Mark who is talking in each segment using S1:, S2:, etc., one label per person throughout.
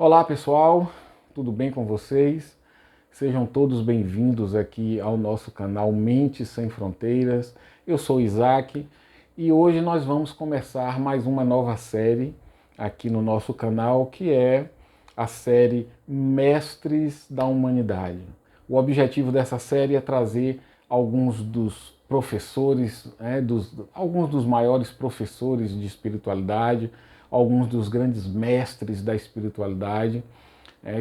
S1: Olá pessoal, tudo bem com vocês? Sejam todos bem-vindos aqui ao nosso canal Mentes Sem Fronteiras. Eu sou Isaac e hoje nós vamos começar mais uma nova série aqui no nosso canal, que é a série Mestres da Humanidade. O objetivo dessa série é trazer alguns dos professores, alguns dos maiores professores de espiritualidade, alguns dos grandes mestres da espiritualidade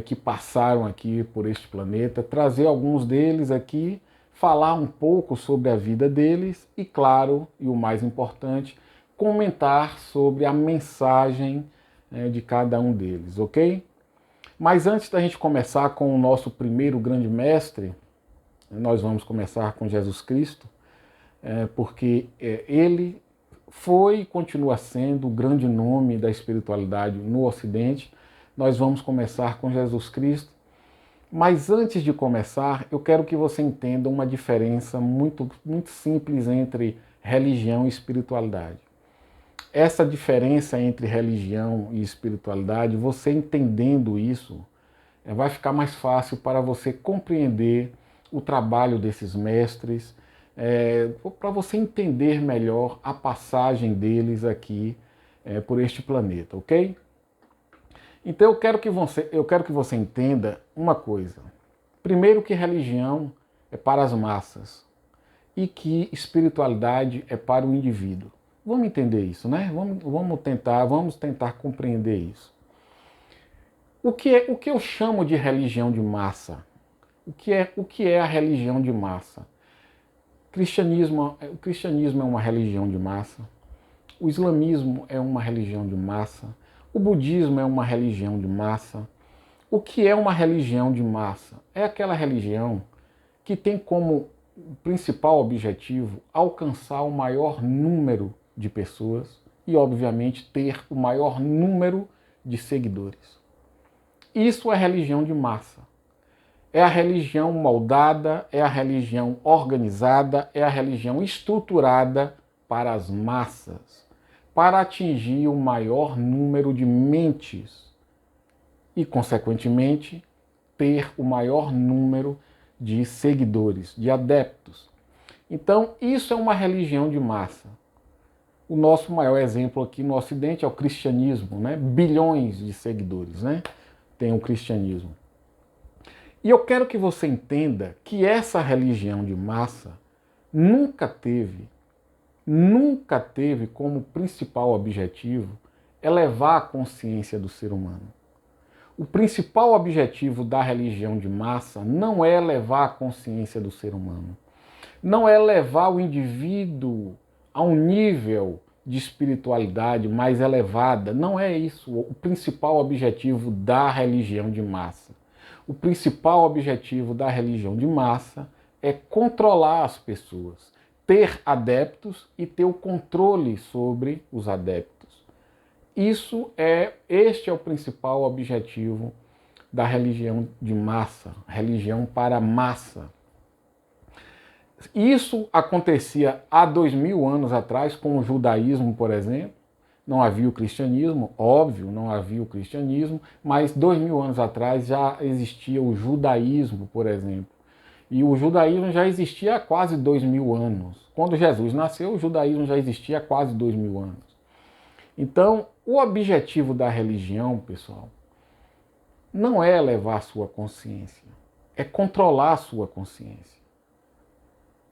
S1: que passaram aqui por este planeta, trazer alguns deles aqui, falar um pouco sobre a vida deles e, claro, e o mais importante, comentar sobre a mensagem de cada um deles, ok? Mas antes da gente começar com o nosso primeiro grande mestre, nós vamos começar com Jesus Cristo, porque ele foi e continua sendo o grande nome da espiritualidade no Ocidente. Nós vamos começar com Jesus Cristo. Mas antes de começar, eu quero que você entenda uma diferença muito simples entre religião e espiritualidade. Essa diferença entre religião e espiritualidade, você entendendo isso, vai ficar mais fácil para você compreender o trabalho desses mestres, para você entender melhor a passagem deles aqui por este planeta, ok? Então eu quero que você entenda uma coisa. Primeiro, que religião é para as massas e que espiritualidade é para o indivíduo. Vamos entender isso, né? Vamos tentar compreender isso. O que eu chamo de religião de massa? O que é a religião de massa? O cristianismo é uma religião de massa, o islamismo é uma religião de massa, o budismo é uma religião de massa. O que é uma religião de massa? É aquela religião que tem como principal objetivo alcançar o maior número de pessoas e, obviamente, ter o maior número de seguidores. Isso é religião de massa. É a religião moldada, é a religião organizada, é a religião estruturada para as massas, para atingir o maior número de mentes e, consequentemente, ter o maior número de seguidores, de adeptos. Então, isso é uma religião de massa. O nosso maior exemplo aqui no Ocidente é o cristianismo, né? Bilhões de seguidores, né? Tem o cristianismo. E eu quero que você entenda que essa religião de massa nunca teve como principal objetivo elevar a consciência do ser humano. O principal objetivo da religião de massa não é elevar a consciência do ser humano. Não é levar o indivíduo a um nível de espiritualidade mais elevada. Não é isso o principal objetivo da religião de massa. O principal objetivo da religião de massa é controlar as pessoas, ter adeptos e ter o controle sobre os adeptos. Este é o principal objetivo da religião de massa, religião para massa. Isso acontecia há 2000 anos atrás com o judaísmo, por exemplo. Não havia o cristianismo, óbvio, não havia o cristianismo, mas 2000 anos atrás já existia o judaísmo, por exemplo. E o judaísmo já existia há quase 2000 anos. Quando Jesus nasceu, o judaísmo já existia há quase 2000 anos. Então, o objetivo da religião, pessoal, não é elevar a sua consciência, é controlar a sua consciência,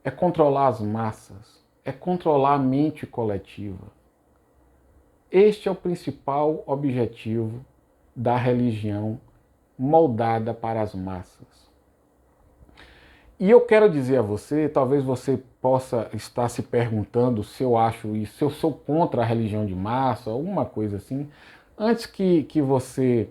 S1: é controlar as massas, é controlar a mente coletiva. Este é o principal objetivo da religião moldada para as massas. E eu quero dizer a você, talvez você possa estar se perguntando se eu acho isso, se eu sou contra a religião de massa, alguma coisa assim. Antes que você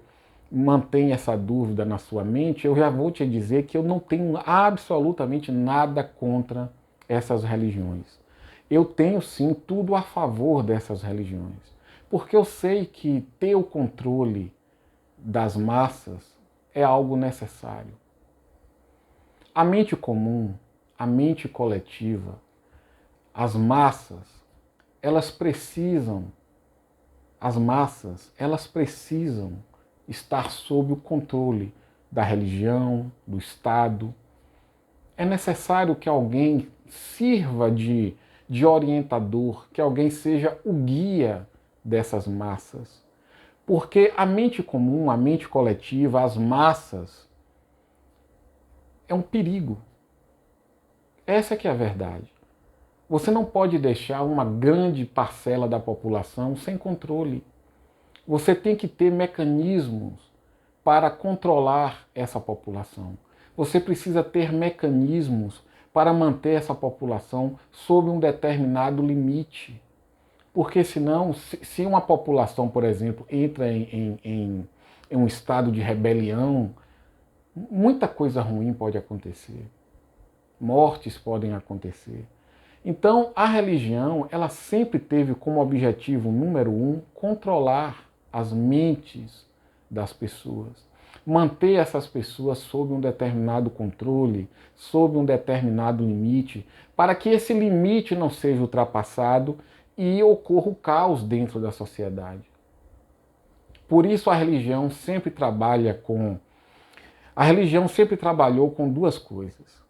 S1: mantenha essa dúvida na sua mente, eu já vou te dizer que eu não tenho absolutamente nada contra essas religiões. Eu tenho sim tudo a favor dessas religiões. Porque eu sei que ter o controle das massas é algo necessário. A mente comum, a mente coletiva, as massas, elas precisam estar sob o controle da religião, do Estado. É necessário que alguém sirva de orientador, que alguém seja o guia dessas massas. Porque a mente comum, a mente coletiva, as massas, é um perigo. Essa é que é a verdade. Você não pode deixar uma grande parcela da população sem controle. Você tem que ter mecanismos para controlar essa população. Você precisa ter mecanismos para manter essa população sob um determinado limite. Porque senão, se uma população, por exemplo, entra em um estado de rebelião, muita coisa ruim pode acontecer. Mortes podem acontecer. Então, a religião, ela sempre teve como objetivo número um controlar as mentes das pessoas, manter essas pessoas sob um determinado controle, sob um determinado limite, para que esse limite não seja ultrapassado e ocorra o caos dentro da sociedade. Por isso a religião sempre trabalhou com duas coisas: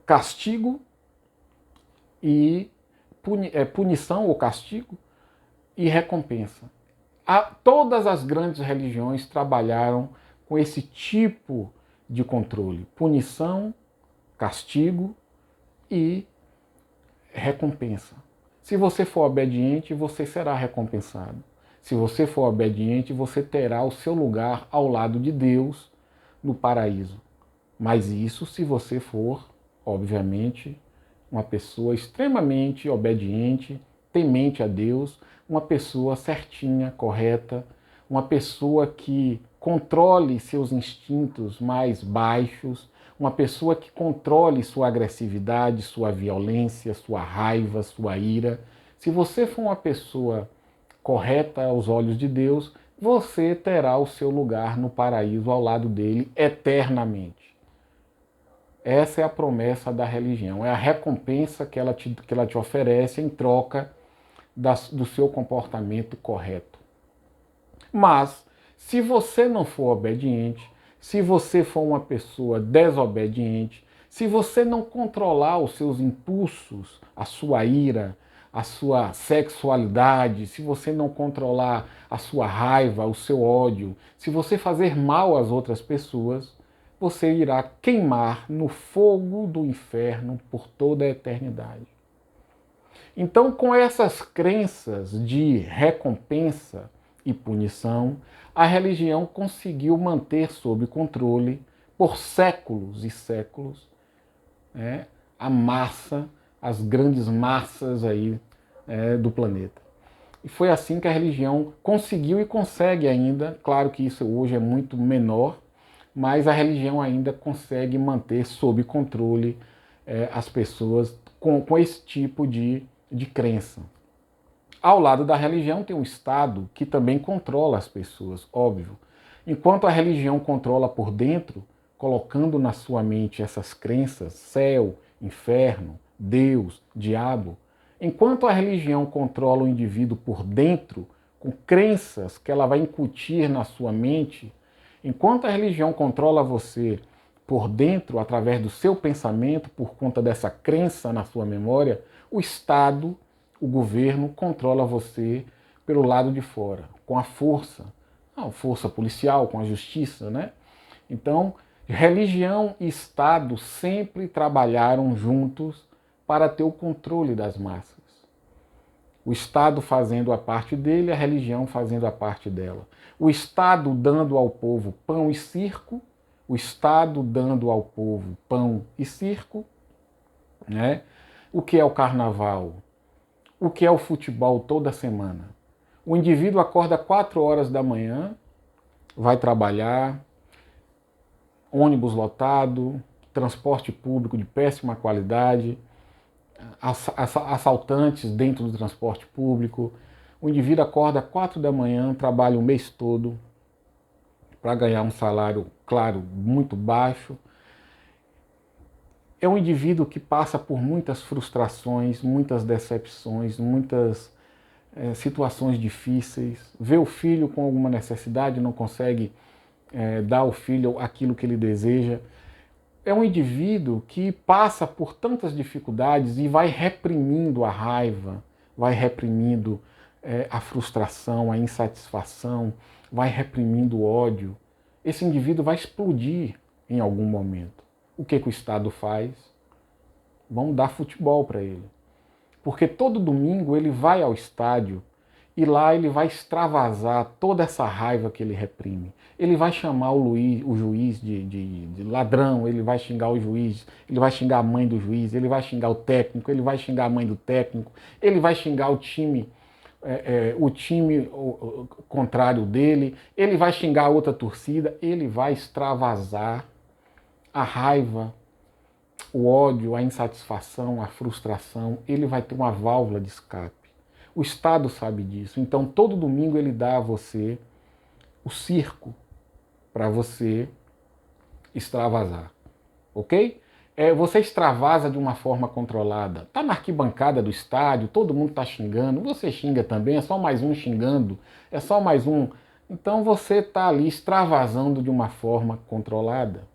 S1: castigo e punição ou castigo e recompensa. Todas as grandes religiões trabalharam com esse tipo de controle: punição, castigo e recompensa. Se você for obediente, você será recompensado. Se você for obediente, você terá o seu lugar ao lado de Deus no paraíso. Mas isso se você for, obviamente, uma pessoa extremamente obediente, temente a Deus, uma pessoa certinha, correta, uma pessoa que controle seus instintos mais baixos, uma pessoa que controle sua agressividade, sua violência, sua raiva, sua ira. Se você for uma pessoa correta aos olhos de Deus, você terá o seu lugar no paraíso ao lado dele eternamente. Essa é a promessa da religião, é a recompensa que ela te oferece em troca do seu comportamento correto. Mas, se você não for obediente, se você for uma pessoa desobediente, se você não controlar os seus impulsos, a sua ira, a sua sexualidade, se você não controlar a sua raiva, o seu ódio, se você fazer mal às outras pessoas, você irá queimar no fogo do inferno por toda a eternidade. Então, com essas crenças de recompensa e punição, a religião conseguiu manter sob controle, por séculos e séculos, a massa, as grandes massas aí do planeta. E foi assim que a religião conseguiu e consegue ainda, claro que isso hoje é muito menor, mas a religião ainda consegue manter sob controle as pessoas com esse tipo de crença. Ao lado da religião tem um Estado que também controla as pessoas, óbvio. Enquanto a religião controla por dentro, colocando na sua mente essas crenças, céu, inferno, Deus, diabo, enquanto a religião controla o indivíduo por dentro, com crenças que ela vai incutir na sua mente, enquanto a religião controla você por dentro, através do seu pensamento, por conta dessa crença na sua memória, o Estado, o governo, controla você pelo lado de fora, com a força policial, com a justiça, né? Então, religião e Estado sempre trabalharam juntos para ter o controle das massas. O Estado fazendo a parte dele, a religião fazendo a parte dela. O Estado dando ao povo pão e circo, o Estado dando ao povo pão e circo, né? O que é o carnaval? O que é o futebol toda semana? O indivíduo acorda 4 horas da manhã, vai trabalhar, ônibus lotado, transporte público de péssima qualidade, assaltantes dentro do transporte público. O indivíduo acorda 4 da manhã, trabalha o mês todo para ganhar um salário, claro, muito baixo. É um indivíduo que passa por muitas frustrações, muitas decepções, muitas situações difíceis, vê o filho com alguma necessidade, não consegue dar ao filho aquilo que ele deseja. É um indivíduo que passa por tantas dificuldades e vai reprimindo a raiva, vai reprimindo a frustração, a insatisfação, vai reprimindo o ódio. Esse indivíduo vai explodir em algum momento. O que o Estado faz? Vamos dar futebol para ele. Porque todo domingo ele vai ao estádio e lá ele vai extravasar toda essa raiva que ele reprime. Ele vai chamar o juiz de ladrão, ele vai xingar o juiz, ele vai xingar a mãe do juiz, ele vai xingar o técnico, ele vai xingar a mãe do técnico, ele vai xingar o time contrário dele, ele vai xingar a outra torcida, ele vai extravasar a raiva, o ódio, a insatisfação, a frustração, ele vai ter uma válvula de escape. O Estado sabe disso. Então, todo domingo ele dá a você o circo para você extravasar, ok? Você extravasa de uma forma controlada. Está na arquibancada do estádio, todo mundo está xingando, você xinga também, é só mais um xingando, é só mais um. Então, você está ali extravasando de uma forma controlada.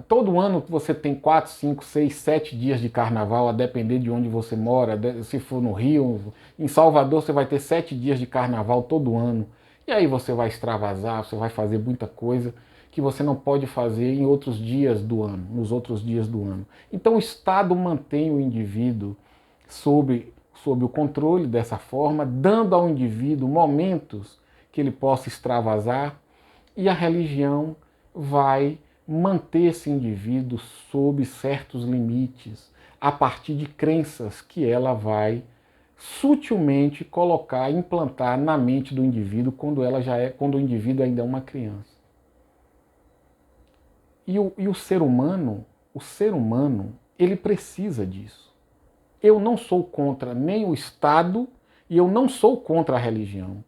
S1: Todo ano você tem 4, 5, 6, 7 dias de carnaval, a depender de onde você mora. Se for no Rio, em Salvador você vai ter 7 dias de carnaval todo ano. E aí você vai extravasar, você vai fazer muita coisa que você não pode fazer em outros dias do ano, nos outros dias do ano. Então o Estado mantém o indivíduo sob o controle dessa forma, dando ao indivíduo momentos que ele possa extravasar, e a religião vai manter esse indivíduo sob certos limites, a partir de crenças que ela vai sutilmente colocar, implantar na mente do indivíduo quando o indivíduo ainda é uma criança. E o ser humano, ele precisa disso. Eu não sou contra nem o Estado e eu não sou contra a religião.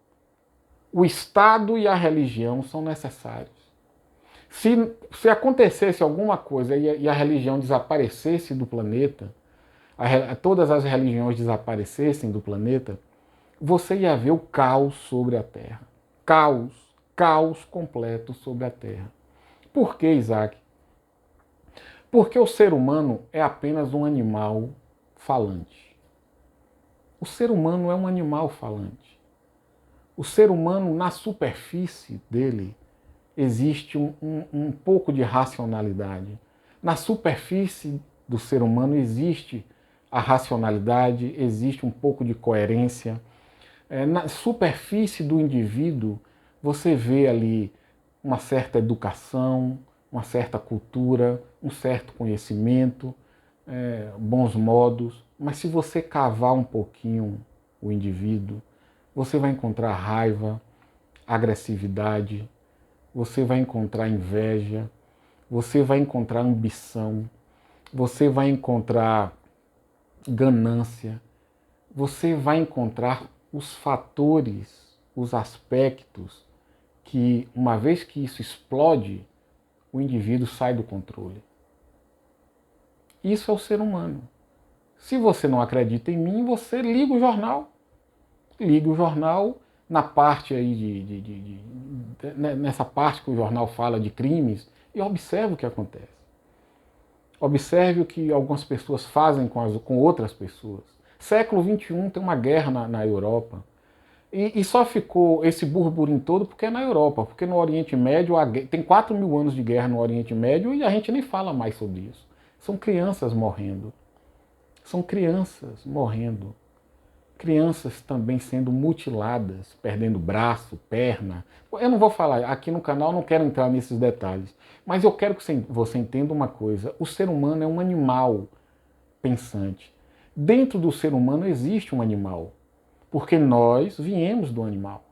S1: O Estado e a religião são necessários. Se acontecesse alguma coisa e a religião desaparecesse do planeta, todas as religiões desaparecessem do planeta, você ia ver o caos sobre a Terra. Caos completo sobre a Terra. Por que, Isaac? Porque o ser humano é apenas um animal falante. O ser humano é um animal falante. O ser humano, na superfície dele, existe um pouco de racionalidade. Na superfície do ser humano existe a racionalidade, existe um pouco de coerência. Na superfície do indivíduo, você vê ali uma certa educação, uma certa cultura, um certo conhecimento, bons modos. Mas se você cavar um pouquinho o indivíduo, você vai encontrar raiva, agressividade, você vai encontrar inveja, você vai encontrar ambição, você vai encontrar ganância, você vai encontrar os fatores, os aspectos que, uma vez que isso explode, o indivíduo sai do controle. Isso é o ser humano. Se você não acredita em mim, você liga o jornal. Liga o jornal. Na parte aí nessa parte que o jornal fala de crimes, e observe o que acontece. Observe o que algumas pessoas fazem com outras pessoas. Século XXI tem uma guerra na Europa. E só ficou esse burburinho todo porque é na Europa, porque no Oriente Médio tem 4.000 anos de guerra no Oriente Médio e a gente nem fala mais sobre isso. São crianças morrendo. São crianças morrendo. Crianças também sendo mutiladas, perdendo braço, perna. Eu não vou falar, aqui no canal não quero entrar nesses detalhes, mas eu quero que você entenda uma coisa. O ser humano é um animal pensante. Dentro do ser humano existe um animal, porque nós viemos do animal.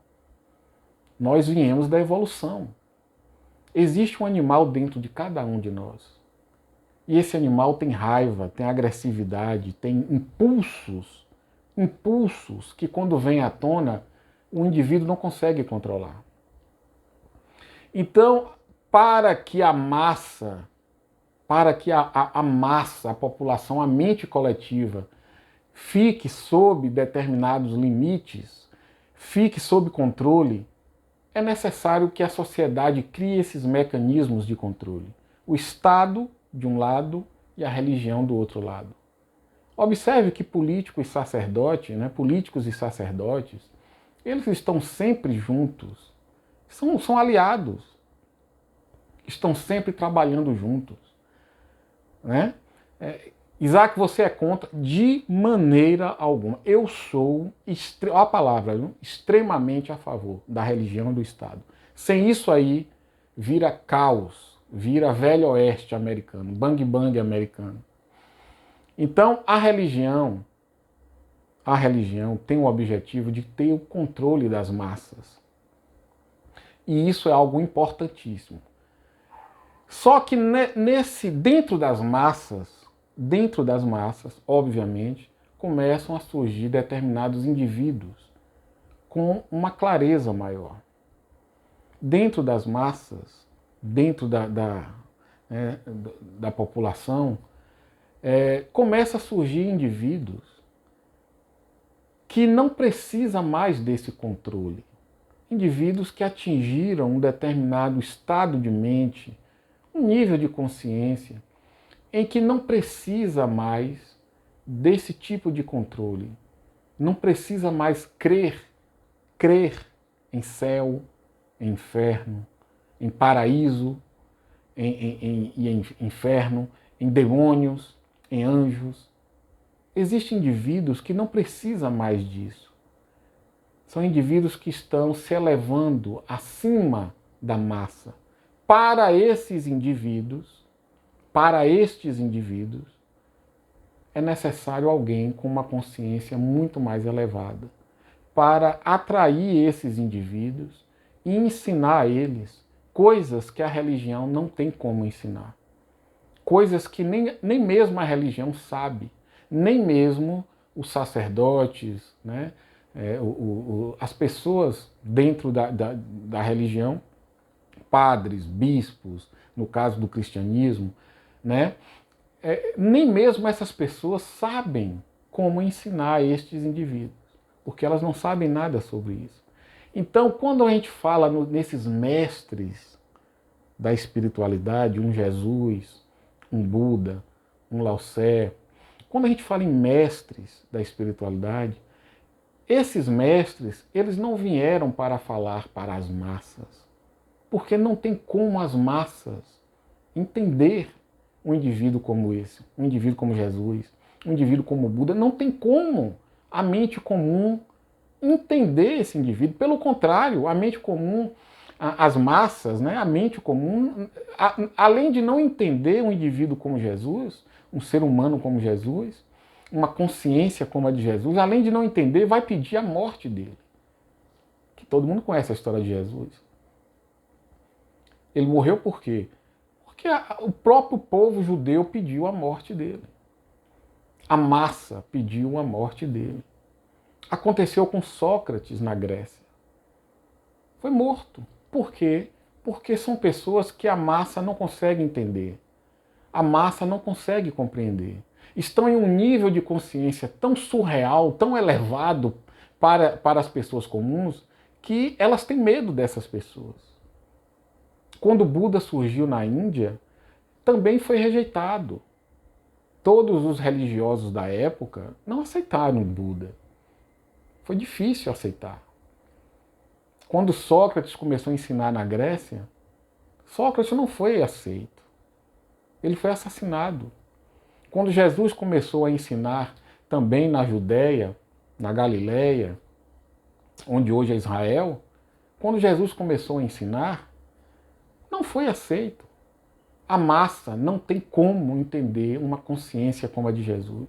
S1: Nós viemos da evolução. Existe um animal dentro de cada um de nós. E esse animal tem raiva, tem agressividade, tem impulsos que quando vem à tona, o indivíduo não consegue controlar. Então, para que a massa, a população, a mente coletiva, fique sob determinados limites, fique sob controle, é necessário que a sociedade crie esses mecanismos de controle. O Estado, de um lado, e a religião do outro lado. Observe que políticos e sacerdotes, eles estão sempre juntos, são aliados, estão sempre trabalhando juntos. Né? Isaac, você é contra? De maneira alguma. Eu sou, a palavra, extremamente a favor da religião e do Estado. Sem isso aí, vira caos, vira velho oeste americano, bang bang americano. Então, a religião tem o objetivo de ter o controle das massas. E isso é algo importantíssimo. Só que dentro das massas, obviamente, começam a surgir determinados indivíduos com uma clareza maior. Dentro das massas, dentro da população, começa a surgir indivíduos que não precisam mais desse controle. Indivíduos que atingiram um determinado estado de mente, um nível de consciência, em que não precisa mais desse tipo de controle. Não precisa mais crer em céu, em inferno, em paraíso, em inferno, em demônios, em anjos. Existem indivíduos que não precisam mais disso. São indivíduos que estão se elevando acima da massa. Para estes indivíduos, é necessário alguém com uma consciência muito mais elevada para atrair esses indivíduos e ensinar a eles coisas que a religião não tem como ensinar. Coisas que nem mesmo a religião sabe, nem mesmo os sacerdotes, né? As pessoas dentro da religião, padres, bispos, no caso do cristianismo, né? Nem mesmo essas pessoas sabem como ensinar estes indivíduos, porque elas não sabem nada sobre isso. Então, quando a gente fala nesses mestres da espiritualidade, um Jesus, um Buda, um Lao Tse, quando a gente fala em mestres da espiritualidade, esses mestres, eles não vieram para falar para as massas, porque não tem como as massas entender um indivíduo como esse, um indivíduo como Jesus, um indivíduo como Buda. Não tem como a mente comum entender esse indivíduo. Pelo contrário, a mente comum, as massas, né, a mente comum, além de não entender um indivíduo como Jesus, um ser humano como Jesus, uma consciência como a de Jesus, além de não entender, vai pedir a morte dele. Que todo mundo conhece a história de Jesus. Ele morreu por quê? Porque o próprio povo judeu pediu a morte dele. A massa pediu a morte dele. Aconteceu com Sócrates na Grécia. Foi morto. Por quê? Porque são pessoas que a massa não consegue entender. A massa não consegue compreender. Estão em um nível de consciência tão surreal, tão elevado para as pessoas comuns, que elas têm medo dessas pessoas. Quando o Buda surgiu na Índia, também foi rejeitado. Todos os religiosos da época não aceitaram o Buda. Foi difícil aceitar. Quando Sócrates começou a ensinar na Grécia, Sócrates não foi aceito. Ele foi assassinado. Quando Jesus começou a ensinar também na Judéia, na Galileia, onde hoje é Israel, quando Jesus começou a ensinar, não foi aceito. A massa não tem como entender uma consciência como a de Jesus.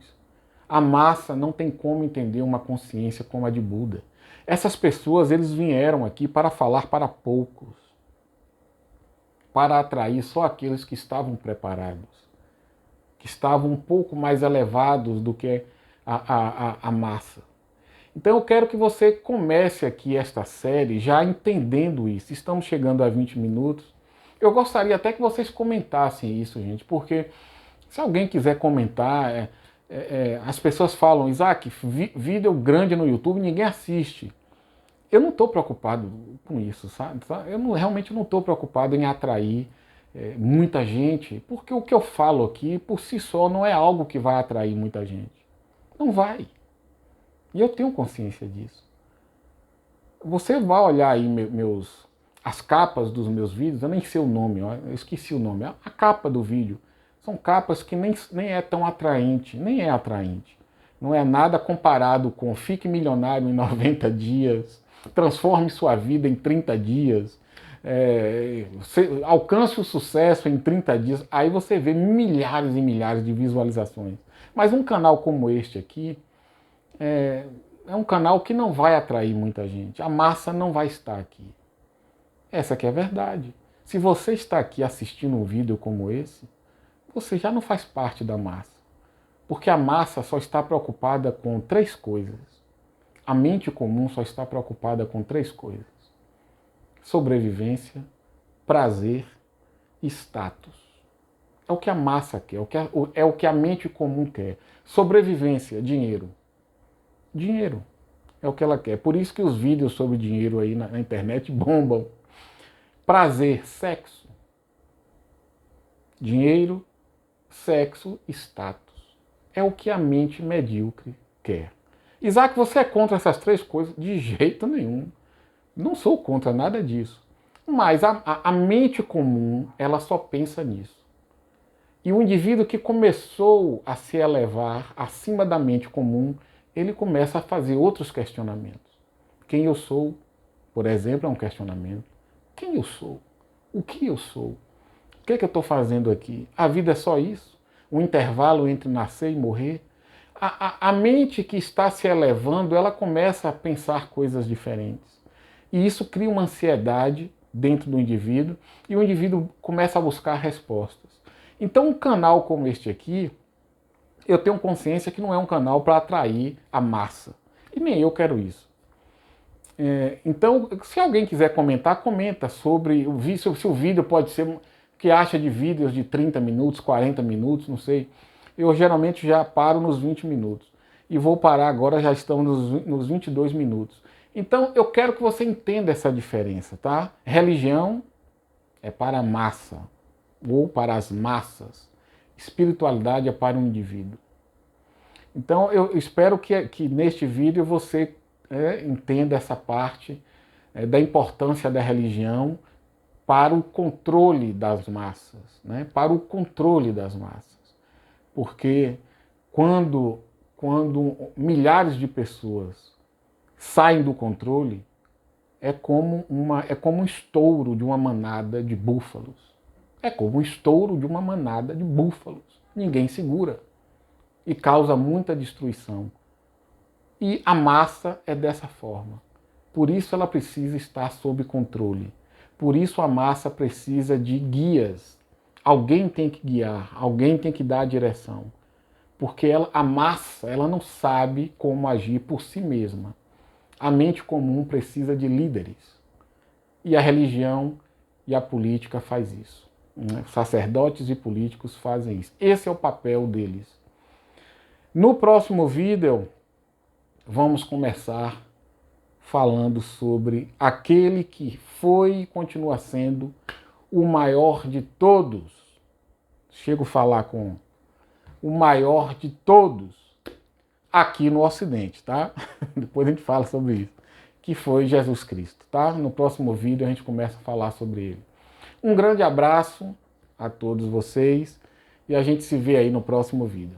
S1: A massa não tem como entender uma consciência como a de Buda. Essas pessoas, eles vieram aqui para falar para poucos, para atrair só aqueles que estavam preparados, que estavam um pouco mais elevados do que a massa. Então eu quero que você comece aqui esta série já entendendo isso. Estamos chegando a 20 minutos. Eu gostaria até que vocês comentassem isso, gente, porque se alguém quiser comentar, as pessoas falam, Isaac, vídeo grande no YouTube ninguém assiste. Eu não estou preocupado com isso, sabe? Realmente não estou preocupado em atrair muita gente, porque o que eu falo aqui, por si só, não é algo que vai atrair muita gente. Não vai. E eu tenho consciência disso. Você vai olhar aí as capas dos meus vídeos, eu nem sei o nome, eu esqueci o nome, a capa do vídeo. São capas que nem é tão atraente, nem é atraente. Não é nada comparado com Fique Milionário em 90 dias, Transforme Sua Vida em 30 dias, alcance o sucesso em 30 dias. Aí você vê milhares e milhares de visualizações. Mas um canal como este aqui é um canal que não vai atrair muita gente. A massa não vai estar aqui. Essa que é a verdade. Se você está aqui assistindo um vídeo como esse, você já não faz parte da massa. Porque a massa só está preocupada com 3 coisas. A mente comum só está preocupada com 3 coisas: sobrevivência, prazer e status. É o que a massa quer, é o que a mente comum quer. Sobrevivência, dinheiro. Dinheiro é o que ela quer. Por isso que os vídeos sobre dinheiro aí na internet bombam. Prazer, sexo. Dinheiro, sexo, status. É o que a mente medíocre quer. Isaac, você é contra essas 3 coisas? De jeito nenhum. Não sou contra nada disso. Mas a mente comum, ela só pensa nisso. E o indivíduo que começou a se elevar acima da mente comum, ele começa a fazer outros questionamentos. Quem eu sou, por exemplo, é um questionamento. Quem eu sou? O que eu sou? O que é que eu estou fazendo aqui? A vida é só isso? Um intervalo entre nascer e morrer? A mente que está se elevando, ela começa a pensar coisas diferentes. E isso cria uma ansiedade dentro do indivíduo, e o indivíduo começa a buscar respostas. Então um canal como este aqui, eu tenho consciência que não é um canal para atrair a massa. E nem eu quero isso. Então, se alguém quiser comentar, comenta sobre o vídeo, se o vídeo pode ser, o que acha de vídeos de 30 minutos, 40 minutos, não sei. Eu geralmente já paro nos 20 minutos. E vou parar agora, já estamos nos 22 minutos. Então, eu quero que você entenda essa diferença, tá? Religião é para a massa, ou para as massas. Espiritualidade é para o indivíduo. Então eu espero que neste vídeo você entenda essa parte da importância da religião para o controle das massas, né? Para o controle das massas. Porque quando milhares de pessoas saem do controle, é como um estouro de uma manada de búfalos. É como um estouro de uma manada de búfalos. Ninguém segura. E causa muita destruição. E a massa é dessa forma. Por isso ela precisa estar sob controle. Por isso a massa precisa de guias. Alguém tem que guiar, alguém tem que dar a direção. Porque a massa ela não sabe como agir por si mesma. A mente comum precisa de líderes. E a religião e a política faz isso. Sacerdotes e políticos fazem isso. Esse é o papel deles. No próximo vídeo, vamos começar falando sobre aquele que foi e continua sendo o maior de todos. Chego a falar com o maior de todos aqui no Ocidente, tá? Depois a gente fala sobre isso. Que foi Jesus Cristo, tá? No próximo vídeo a gente começa a falar sobre ele. Um grande abraço a todos vocês e a gente se vê aí no próximo vídeo.